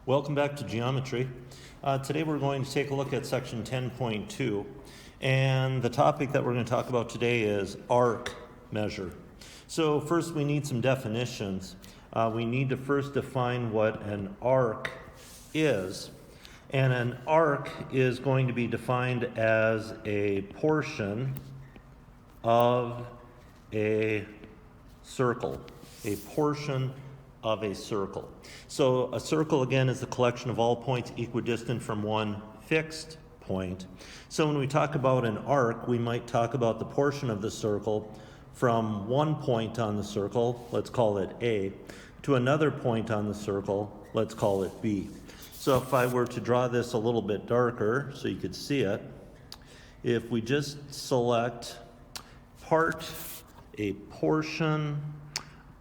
Welcome back to geometry. Today we're going to take a look at section 10.2, and the topic that we're going to talk about today is arc measure. So first we need some definitions. We need to first define what an arc is, and an arc is going to be defined as a portion of a circle, a portion of a circle. So a circle, again, is the collection of all points equidistant from one fixed point. So when we talk about an arc, we might talk about the portion of the circle from one point on the circle, let's call it A, to another point on the circle, let's call it B. So if I were to draw this a little bit darker so you could see it, if we just select a portion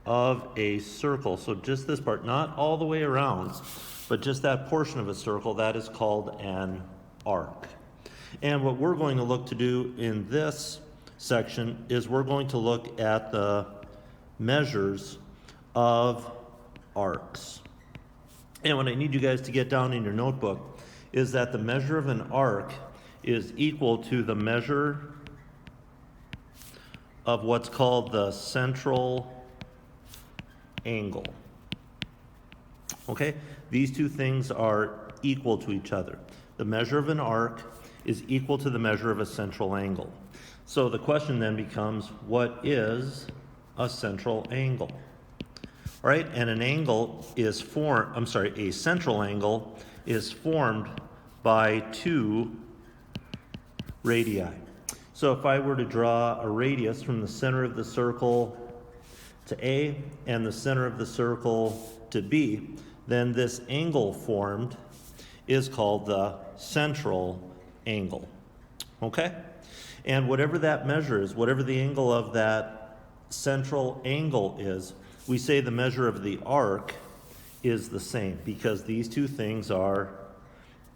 of a circle, so just this part, not all the way around, but just that portion of a circle, that is called an arc. And what we're going to look to do in this section is we're going to look at the measures of arcs. And what I need you guys to get down in your notebook is that the measure of an arc is equal to the measure of what's called the central angle. Okay? These two things are equal to each other. The measure of an arc is equal to the measure of a central angle. So the question then becomes, what is a central angle? All right? And an angle is a central angle is formed by two radii. So if I were to draw a radius from the center of the circle to A and the center of the circle to B, then this angle formed is called the central angle. Okay? And whatever that measure is, whatever the angle of that central angle is, we say the measure of the arc is the same because these two things are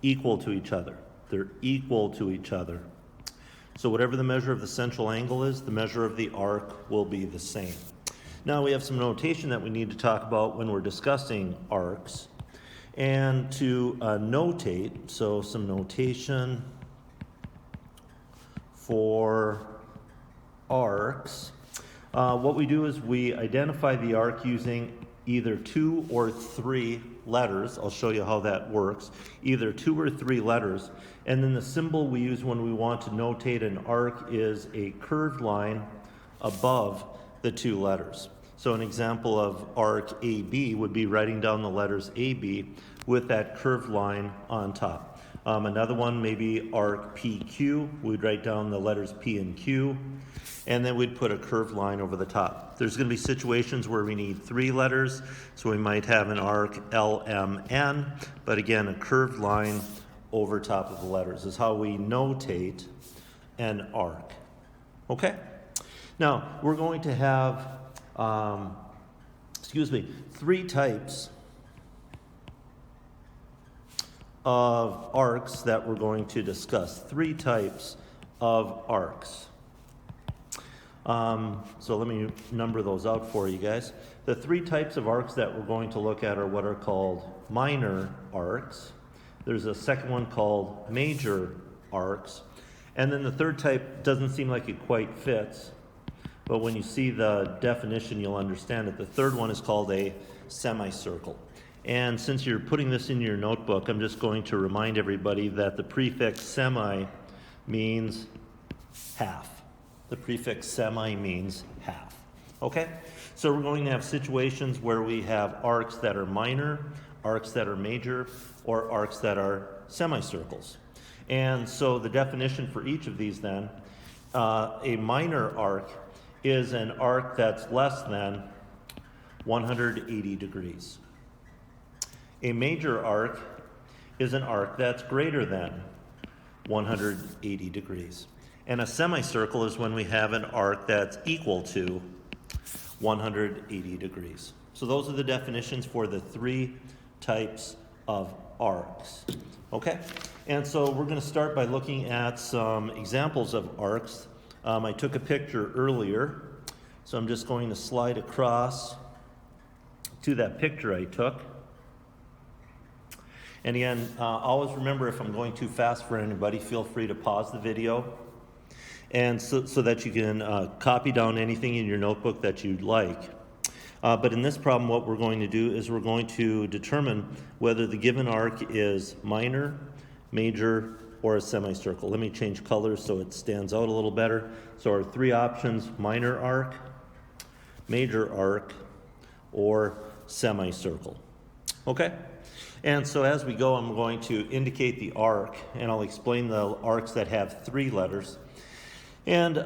equal to each other. They're equal to each other. So whatever the measure of the central angle is, the measure of the arc will be the same. Now we have some notation that we need to talk about when we're discussing arcs. And to notate, so some notation for arcs. What we do is we identify the arc using either 2 or 3 letters. I'll show you how that works. Either 2 or 3 letters. And then the symbol we use when we want to notate an arc is a curved line above the 2 letters. So an example of arc AB would be writing down the letters AB with that curved line on top. Another one, maybe arc PQ, we'd write down the letters P and Q, and then we'd put a curved line over the top. There's going to be situations where we need 3 letters, so we might have an arc LMN, but again, a curved line over top of the letters is how we notate an arc. Okay? Now, we're going to have 3 types of arcs that we're going to discuss. 3 types of arcs. So let me number those out for you guys. The 3 types of arcs that we're going to look at are what are called minor arcs. There's a second one called major arcs. And then the third type doesn't seem like it quite fits, but when you see the definition, you'll understand it. The third one is called a semicircle. And since you're putting this in your notebook, I'm just going to remind everybody that the prefix semi means half. The prefix semi means half. Okay? So we're going to have situations where we have arcs that are minor, arcs that are major, or arcs that are semicircles. And so the definition for each of these then, a minor arc is an arc that's less than 180 degrees. A major arc is an arc that's greater than 180 degrees. And a semicircle is when we have an arc that's equal to 180 degrees. So those are the definitions for the 3 types of arcs. Okay? And so we're going to start by looking at some examples of arcs. I took a picture earlier, so I'm just going to slide across to that picture I took. And again, always remember, if I'm going too fast for anybody, feel free to pause the video, and so that you can copy down anything in your notebook that you'd like. But in this problem, what we're going to do is we're going to determine whether the given arc is minor, major, or a semicircle. Let me change colors so it stands out a little better. So our three options: minor arc, major arc, or semicircle. Okay? And so as we go, I'm going to indicate the arc, and I'll explain the arcs that have three letters. And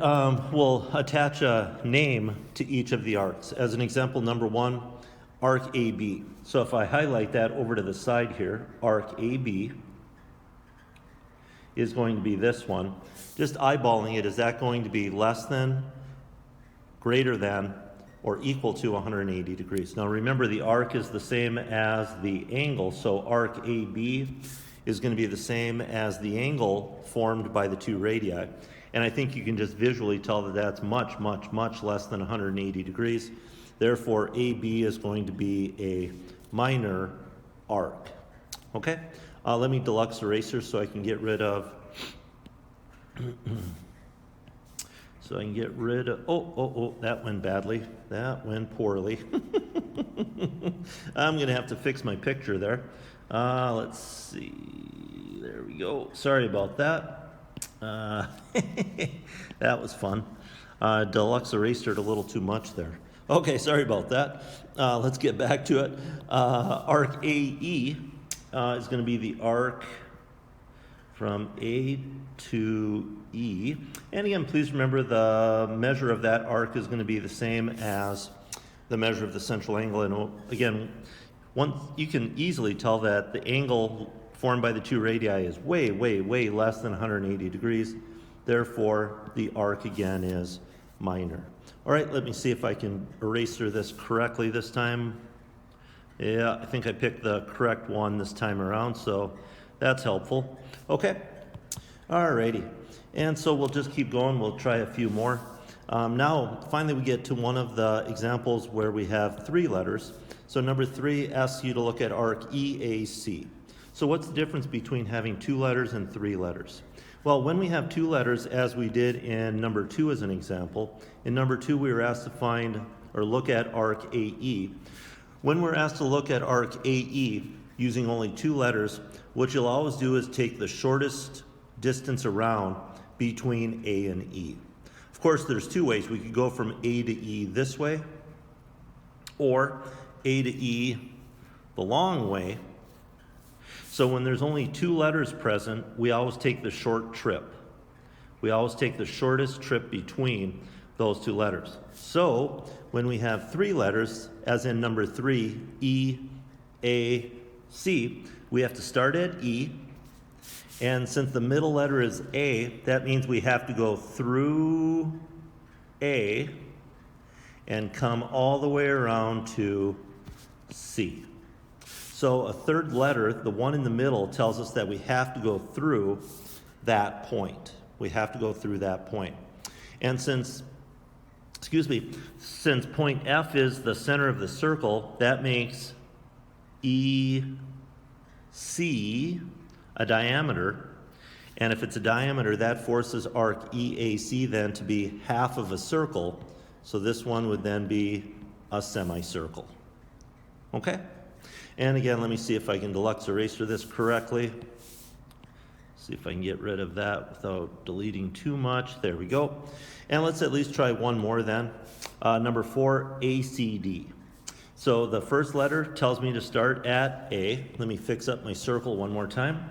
we'll attach a name to each of the arcs. As an example, number one, arc AB. So if I highlight that over to the side here, arc AB is going to be this one. Just eyeballing it, is that going to be less than, greater than, or equal to 180 degrees? Now remember, the arc is the same as the angle, so arc AB is going to be the same as the angle formed by the two radii. And I think you can just visually tell that that's much, much, much less than 180 degrees. Therefore, AB is going to be a minor arc. Okay? Let me deluxe eraser so I can get rid of... oh, that went badly. That went poorly. I'm going to have to fix my picture there. Let's see. There we go. Sorry about that. That was fun. Deluxe erased it a little too much there. Okay, sorry about that. Let's get back to it. Arc AE is going to be the arc from A to E. And again, please remember the measure of that arc is going to be the same as the measure of the central angle. And again, you can easily tell that the angle formed by the two radii is way, way, way less than 180 degrees. Therefore, the arc again is minor. All right, let me see if I can eraser this correctly this time. Yeah, I think I picked the correct one this time around, so that's helpful. Okay, all righty. And so we'll just keep going. We'll try a few more. Now, finally, we get to one of the examples where we have three letters. So number 3 asks you to look at arc EAC. So what's the difference between having 2 letters and 3 letters? Well, when we have 2 letters, as we did in number 2 as an example, in number 2 we were asked to find or look at arc AE. When we're asked to look at arc AE using only 2 letters, what you'll always do is take the shortest distance around between A and E. Of course, there's 2 ways. We could go from A to E this way, or A to E the long way. So when there's only 2 letters present, we always take the short trip. We always take the shortest trip between those 2 letters. So when we have 3 letters, as in number 3, E, A, C, we have to start at E. And since the middle letter is A, that means we have to go through A and come all the way around to C. So a third letter, the one in the middle, tells us that we have to go through that point. We have to go through that point. And since point F is the center of the circle, that makes EC a diameter. And if it's a diameter, that forces arc EAC then to be half of a circle. So this one would then be a semicircle. Okay? And again, let me see if I can deluxe eraser this correctly. See if I can get rid of that without deleting too much. There we go. And let's at least try one more then. Number 4, ACD. So the first letter tells me to start at A. Let me fix up my circle one more time.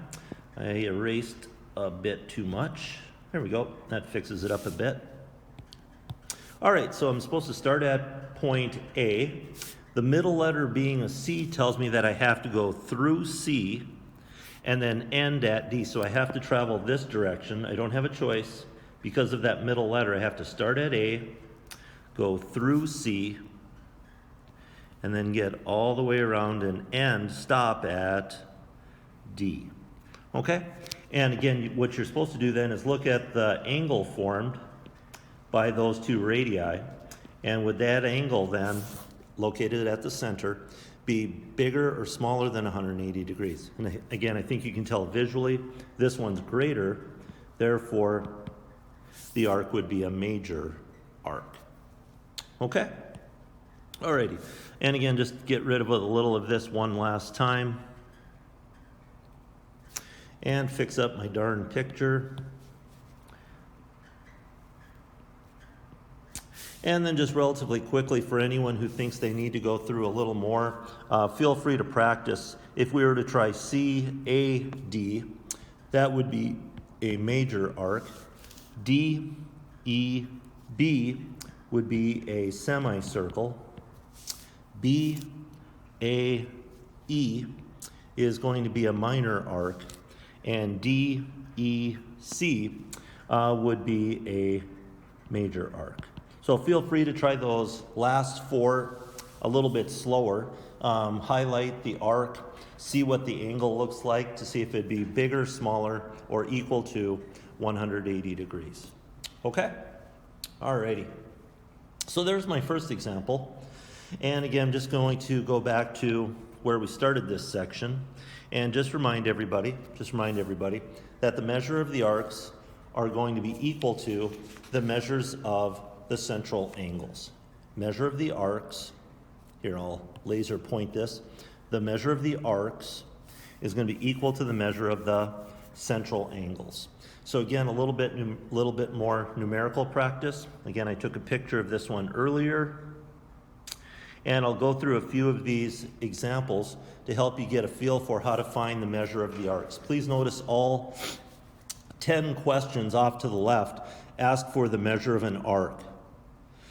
I erased a bit too much. There we go. That fixes it up a bit. All right, so I'm supposed to start at point A. The middle letter being a C tells me that I have to go through C and then end at D. So I have to travel this direction. I don't have a choice. Because of that middle letter, I have to start at A, go through C, and then get all the way around and stop at D. Okay? And again, what you're supposed to do then is look at the angle formed by those 2 radii. And with that angle then, located at the center, be bigger or smaller than 180 degrees? And again, I think you can tell visually, this one's greater, therefore the arc would be a major arc. Okay? Alrighty. And again, just get rid of a little of this one last time. And fix up my darn picture. And then just relatively quickly, for anyone who thinks they need to go through a little more, feel free to practice. If we were to try CAD, that would be a major arc. DEB would be a semicircle. BAE is going to be a minor arc. And DEC would be a major arc. So feel free to try those last four a little bit slower. Highlight the arc, see what the angle looks like to see if it'd be bigger, smaller, or equal to 180 degrees. Okay? Alrighty. So there's my first example. And again, just going to go back to where we started this section and just remind everybody that the measure of the arcs are going to be equal to the measures of the central angles. Measure of the arcs, here I'll laser point this, the measure of the arcs is going to be equal to the measure of the central angles. So again, a little bit more numerical practice. Again, I took a picture of this one earlier, and I'll go through a few of these examples to help you get a feel for how to find the measure of the arcs. Please notice all 10 questions off to the left ask for the measure of an arc.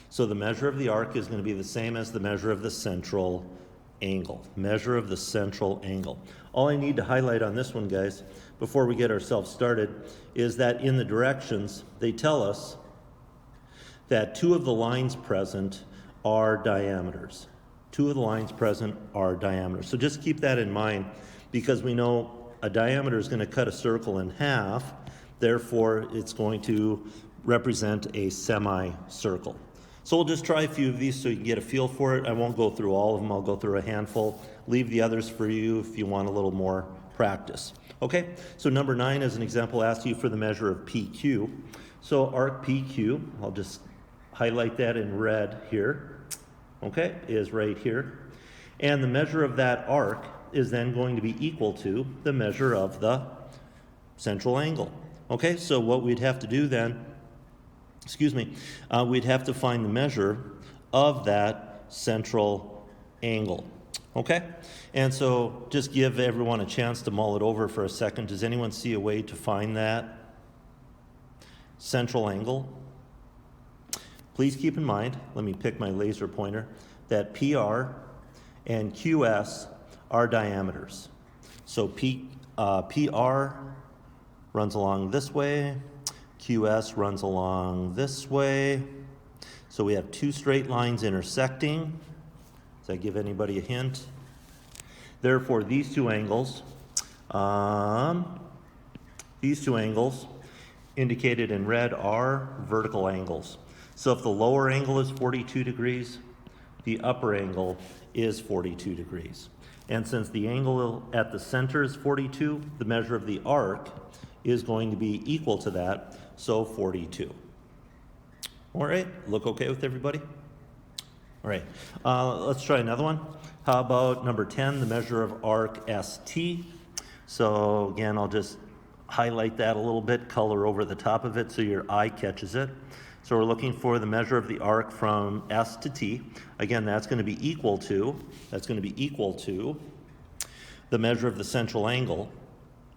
So the measure of the arc is going to be the same as the measure of the central angle. Measure of the central angle. All I need to highlight on this one, guys, before we get ourselves started, is that in the directions, they tell us that two of the lines present are diameters. Two of the lines present are diameters. So just keep that in mind, because we know a diameter is going to cut a circle in half, therefore it's going to represent a semicircle. So we'll just try a few of these so you can get a feel for it. I won't go through all of them. I'll go through a handful. Leave the others for you if you want a little more practice. Okay, so number 9 as an example asks you for the measure of PQ. So arc PQ, I'll just highlight that in red here, okay, is right here. And the measure of that arc is then going to be equal to the measure of the central angle. Okay, so what we'd have to do then, we'd have to find the measure of that central angle. Okay, and so just give everyone a chance to mull it over for a second. Does anyone see a way to find that central angle? Please keep in mind, let me pick my laser pointer, that PR and QS are diameters. So PR runs along this way, QS runs along this way. So we have two straight lines intersecting. Does that give anybody a hint? Therefore, these two angles indicated in red are vertical angles. So if the lower angle is 42 degrees, the upper angle is 42 degrees. And since the angle at the center is 42, the measure of the arc is going to be equal to that, so 42. All right, look okay with everybody? All right, let's try another one. How about number 10, the measure of arc ST? So again, I'll just highlight that a little bit, color over the top of it so your eye catches it. So we're looking for the measure of the arc from S to T. Again, that's going to be equal to the measure of the central angle,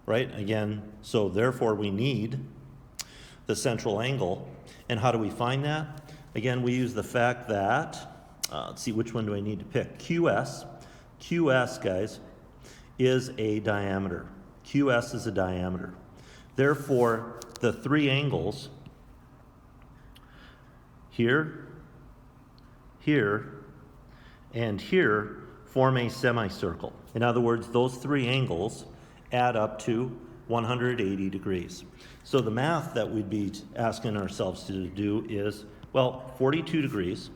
right? Again, so therefore we need the central angle. And how do we find that? Again, we use the fact that, let's see, which one do I need to pick? QS, guys, is a diameter. QS is a diameter. Therefore, the three angles, here, here, and here, form a semicircle. In other words, those three angles add up to 180 degrees. So the math that we'd be asking ourselves to do is, well, 42 degrees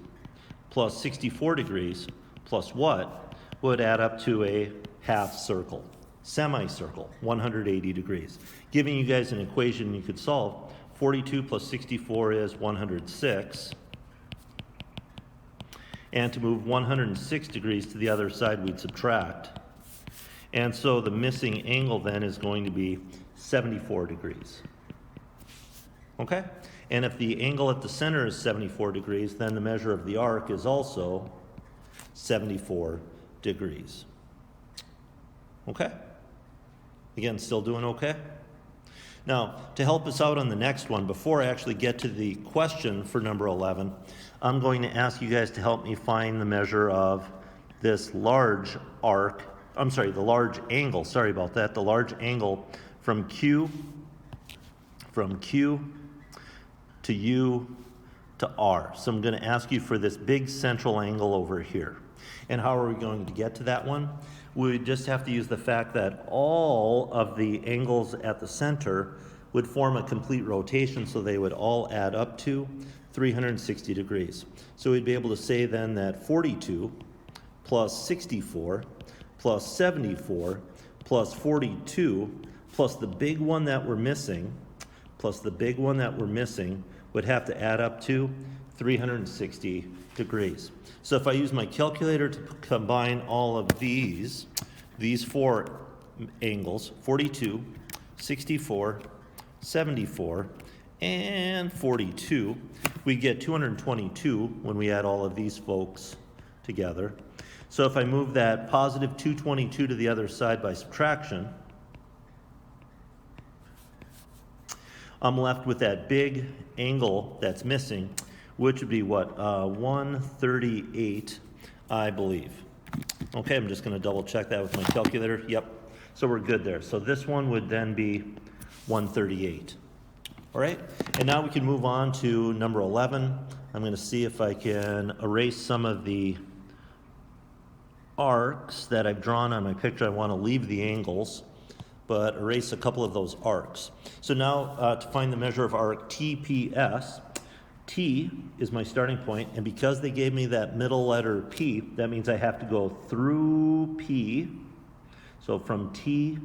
plus 64 degrees plus what? would add up to a half circle, semicircle, 180 degrees. Giving you guys an equation you could solve. 42 plus 64 is 106. And to move 106 degrees to the other side, we'd subtract. And so the missing angle then is going to be 74 degrees. Okay? And if the angle at the center is 74 degrees, then the measure of the arc is also 74 degrees. Okay? Again, still doing okay? Now, to help us out on the next one, before I actually get to the question for number 11, I'm going to ask you guys to help me find the measure of this large arc, the large angle, sorry about that, the large angle from Q to U to R. So I'm going to ask you for this big central angle over here. And how are we going to get to that one? We just have to use the fact that all of the angles at the center would form a complete rotation, so they would all add up to 360 degrees. So we'd be able to say then that 42 plus 64 plus 74 plus 42 plus the big one that we're missing would have to add up to 360 degrees. So if I use my calculator to combine all of these four angles, 42, 64, 74, and 42, we get 222 when we add all of these folks together. So if I move that positive 222 to the other side by subtraction, I'm left with that big angle that's missing, which would be what, 138, I believe. Okay, I'm just going to double check that with my calculator. Yep, so we're good there. So this one would then be 138. All right, and now we can move on to number 11. I'm going to see if I can erase some of the arcs that I've drawn on my picture. I want to leave the angles, but erase a couple of those arcs. So now to find the measure of arc TPS, T is my starting point, and because they gave me that middle letter P, that means I have to go through P. So from T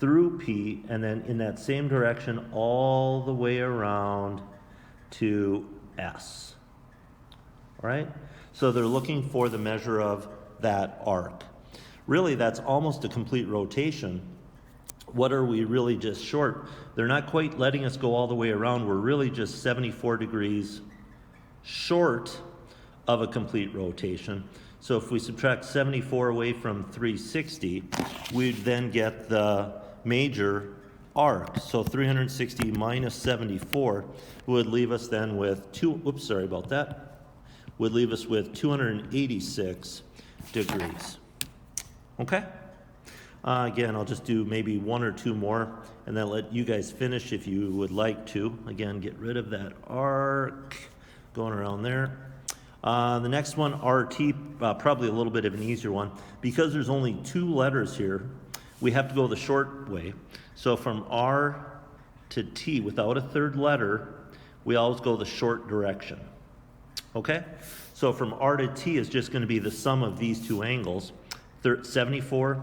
through P, and then in that same direction all the way around to S. All right? So they're looking for the measure of that arc. Really, that's almost a complete rotation. What are we really just short? They're not quite letting us go all the way around. We're really just 74 degrees short of a complete rotation. So if we subtract 74 away from 360, we'd then get the major arc. So 360 minus 74 would leave us then with would leave us with 286 degrees. Okay? Again, I'll just do maybe one or two more and then let you guys finish if you would like to. Again, get rid of that arc going around there. The next one, RT, probably a little bit of an easier one. Because there's only two letters here, we have to go the short way. So from R to T, without a third letter, we always go the short direction. Okay? So from R to T is just going to be the sum of these two angles, 74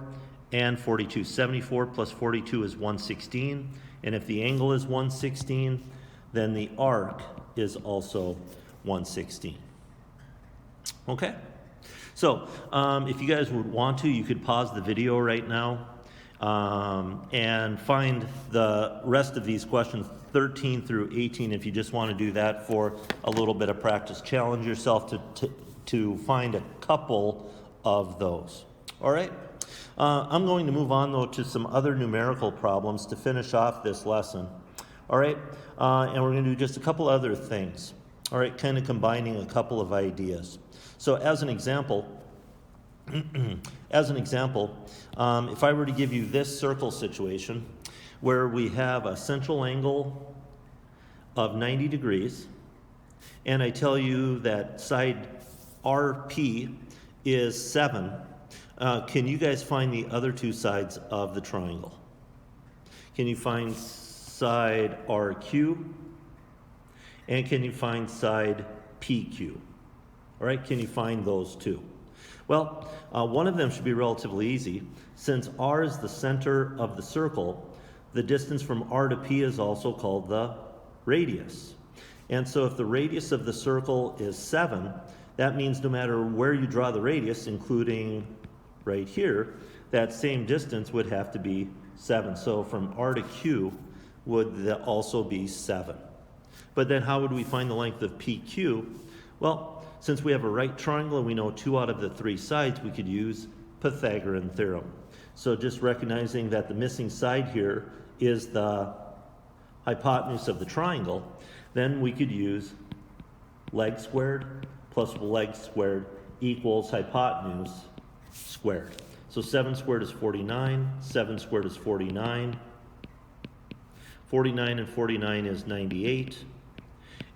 and 42. 74 plus 42 is 116. And if the angle is 116, then the arc is also 116. Okay? So if you guys would want to, you could pause the video right now and find the rest of these questions, 13 through 18, if you just want to do that for a little bit of practice. Challenge yourself to find a couple of those. All right? I'm going to move on, though, to some other numerical problems to finish off this lesson. All right? And we're going to do just a couple other things. All right? Kind of combining a couple of ideas. So as an example, if I were to give you this circle situation where we have a central angle of 90 degrees, and I tell you that side RP is 7, can you guys find the other two sides of the triangle? Can you find side RQ? And can you find side PQ? All right, can you find those two? Well, one of them should be relatively easy. Since R is the center of the circle, the distance from R to P is also called the radius. And so if the radius of the circle is 7, that means no matter where you draw the radius, including right here, that same distance would have to be 7. So from R to Q would also be 7. But then how would we find the length of PQ? Well, since we have a right triangle and we know 2 out of the 3 sides, we could use Pythagorean theorem. So just recognizing that the missing side here is the hypotenuse of the triangle, then we could use leg squared plus leg squared equals hypotenuse squared. So 7 squared is 49, 7 squared is 49, 49 and 49 is 98.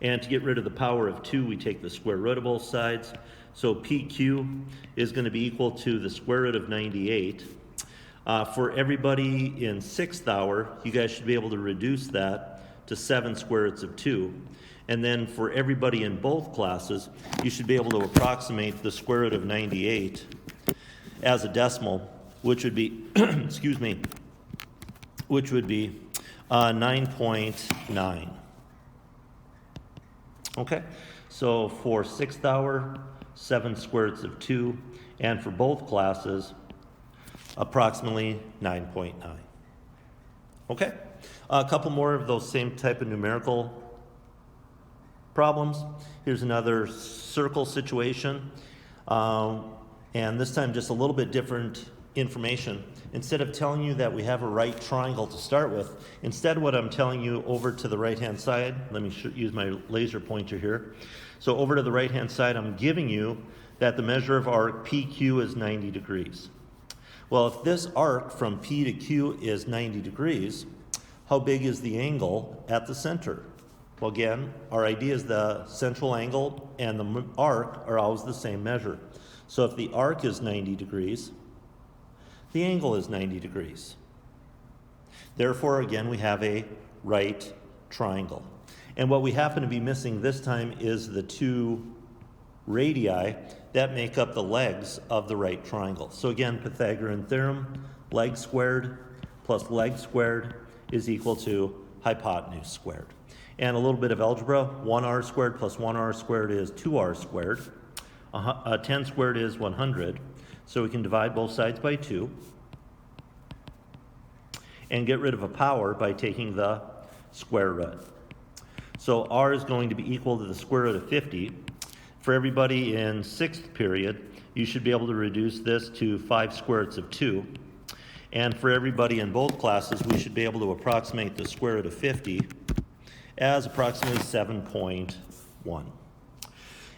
And to get rid of the power of 2, we take the square root of both sides. So PQ is going to be equal to the square root of 98. For everybody in 6th hour, you guys should be able to reduce that to 7 square roots of 2. And then for everybody in both classes, you should be able to approximate the square root of 98 as a decimal, which would be, excuse me, which would be 9.9. Okay, so for 6th hour, 7 square roots of 2, and for both classes, approximately 9.9. Okay, a couple more of those same type of numerical problems. Here's another circle situation, and this time just a little bit different information. Instead of telling you that we have a right triangle to start with, instead what I'm telling you over to the right-hand side, let me use my laser pointer here. So over to the right-hand side, I'm giving you that the measure of arc PQ is 90 degrees. Well, if this arc from P to Q is 90 degrees, how big is the angle at the center? Well, again, our idea is the central angle and the arc are always the same measure. So if the arc is 90 degrees, the angle is 90 degrees. Therefore, again, we have a right triangle. And what we happen to be missing this time is the 2 radii that make up the legs of the right triangle. So again, Pythagorean theorem, leg squared plus leg squared is equal to hypotenuse squared. And a little bit of algebra, 1r squared plus 1r squared is 2r squared. 10 squared is 100. So we can divide both sides by 2 and get rid of a power by taking the square root. So r is going to be equal to the square root of 50. For everybody in 6th period, you should be able to reduce this to 5 square roots of 2. And for everybody in both classes, we should be able to approximate the square root of 50 as approximately 7.1.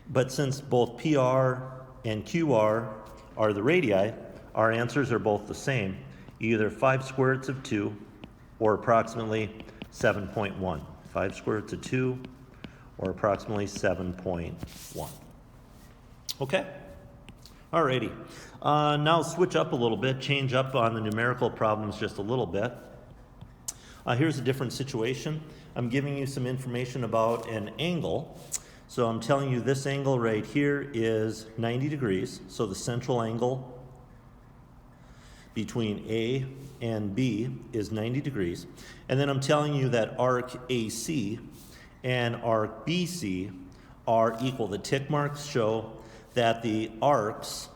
But since both PR and QR are the radii, our answers are both the same, either 5 square roots of 2 or approximately 7.1. 5 square roots of 2 or approximately 7.1. Okay? Alrighty. Now switch up a little bit, change up on the numerical problems just a little bit. Here's a different situation. I'm giving you some information about an angle. So I'm telling you this angle right here is 90 degrees. So the central angle between A and B is 90 degrees. And then I'm telling you that arc AC and arc BC are equal. The tick marks show that the arcs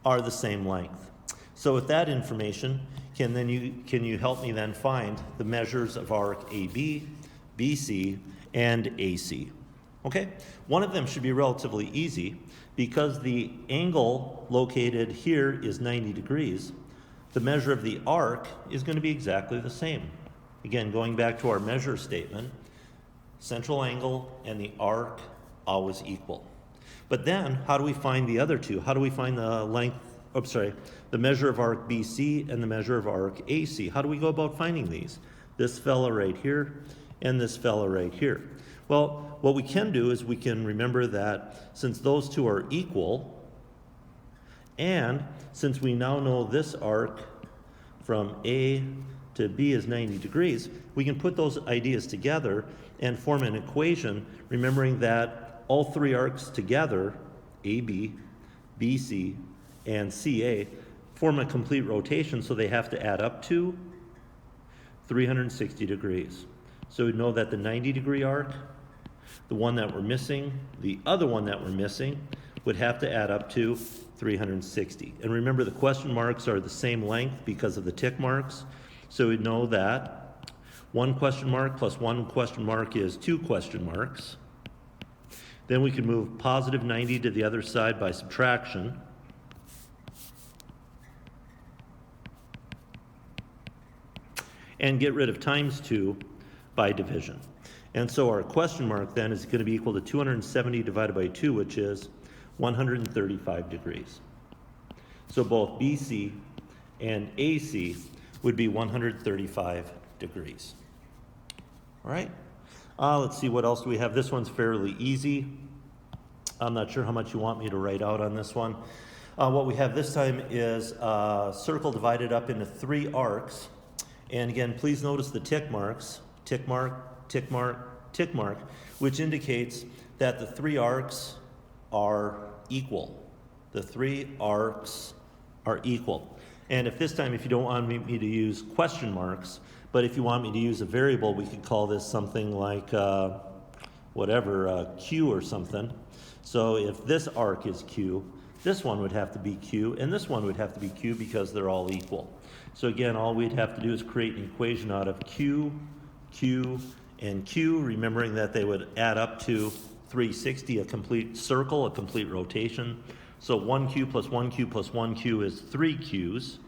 are the same length. So with that information, can you help me then find the measures of arc AB, BC, and AC? Okay, one of them should be relatively easy because the angle located here is 90 degrees. The measure of the arc is going to be exactly the same. Again, going back to our measure statement, central angle and the arc always equal. But then, how do we find the other two? How do we find the the measure of arc BC and the measure of arc AC? How do we go about finding these? This fella right here and this fella right here. Well, what we can do is we can remember that since those two are equal, and since we now know this arc from A to B is 90 degrees, we can put those ideas together and form an equation, remembering that all 3 arcs together, AB, BC, and CA form a complete rotation, so they have to add up to 360 degrees. So we know that the 90-degree arc, the one that we're missing, the other one that we're missing, would have to add up to 360. And remember, the question marks are the same length because of the tick marks. So we know that one question mark plus one question mark is two question marks. Then we can move positive 90 to the other side by subtraction. And get rid of times 2 by division. And so our question mark then is going to be equal to 270 divided by 2, which is 135 degrees. So both BC and AC would be 135 degrees. All right, let's see, what else do we have? This one's fairly easy. I'm not sure how much you want me to write out on this one. What we have this time is a circle divided up into 3 arcs. And again, please notice the tick marks, tick mark, tick mark, tick mark, which indicates that the 3 arcs are equal. The 3 arcs are equal. And if this time, if you don't want me to use question marks, but if you want me to use a variable, we could call this something like Q or something. So if this arc is Q, this one would have to be Q, and this one would have to be Q because they're all equal. So again, all we'd have to do is create an equation out of Q, Q, and Q, remembering that they would add up to 360, a complete circle, a complete rotation. So 1Q plus 1Q plus 1Q is 3Qs.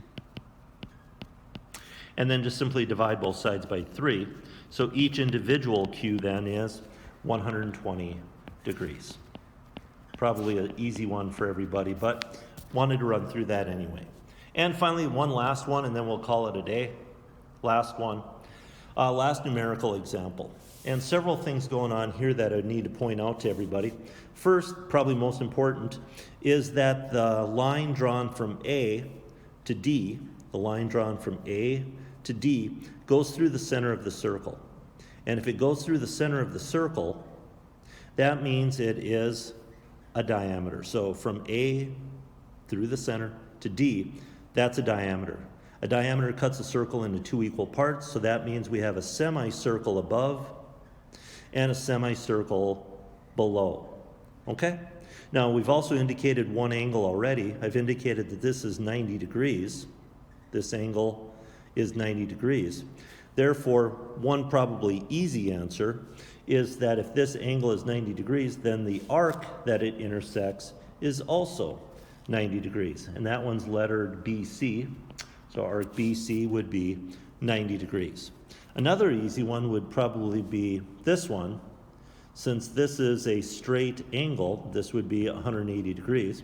And then just simply divide both sides by 3. So each individual Q then is 120 degrees. Probably an easy one for everybody, but wanted to run through that anyway. And finally, one last one, and then we'll call it a day. Last one. Last numerical example. And several things going on here that I need to point out to everybody. First, probably most important, is that the line drawn from A to D, the line drawn from A to D, goes through the center of the circle. And if it goes through the center of the circle, that means it is a diameter. So from A through the center to D, that's a diameter. A diameter cuts a circle into 2 equal parts, so that means we have a semicircle above and a semicircle below. Okay? Now, we've also indicated one angle already. I've indicated that this is 90 degrees. This angle is 90 degrees. Therefore, one probably easy answer is that if this angle is 90 degrees, then the arc that it intersects is also 90 degrees. And that one's lettered BC. So arc BC would be 90 degrees. Another easy one would probably be this one. Since this is a straight angle, this would be 180 degrees.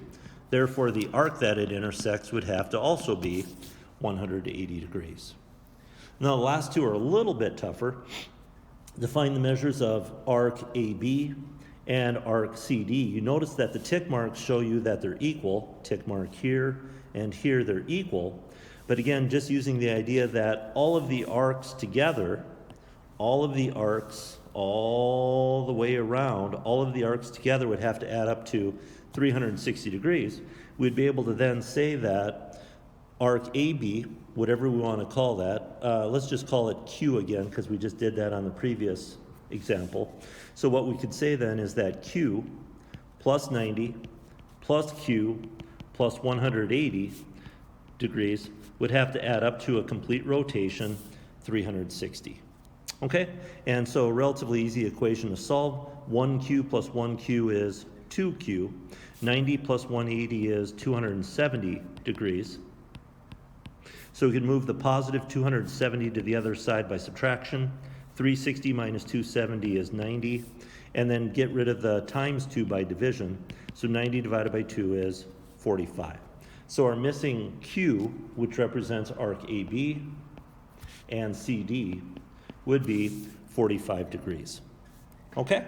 Therefore, the arc that it intersects would have to also be 180 degrees. Now, the last two are a little bit tougher. To find the measures of arc AB and arc CD, you notice that the tick marks show you that they're equal. Tick mark here and here, they're equal. But again, just using the idea that all of the arcs together, all of the arcs all the way around, all of the arcs together would have to add up to 360 degrees. We'd be able to then say that arc AB, whatever we want to call that, let's just call it Q again because we just did that on the previous example. So what we could say then is that Q plus 90 plus Q plus 180 degrees would have to add up to a complete rotation, 360. Okay, and so a relatively easy equation to solve. 1Q plus 1Q is 2Q. 90 plus 180 is 270 degrees. So we can move the positive 270 to the other side by subtraction. 360 minus 270 is 90. And then get rid of the times 2 by division. So 90 divided by 2 is 45. So our missing Q, which represents arc AB and CD, would be 45 degrees. Okay,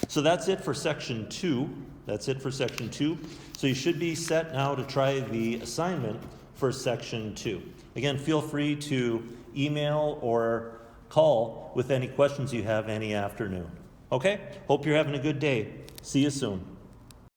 so that's it for section 2. That's it for section 2. So you should be set now to try the assignment for section 2. Again, feel free to email or call with any questions you have any afternoon. Okay, hope you're having a good day. See you soon.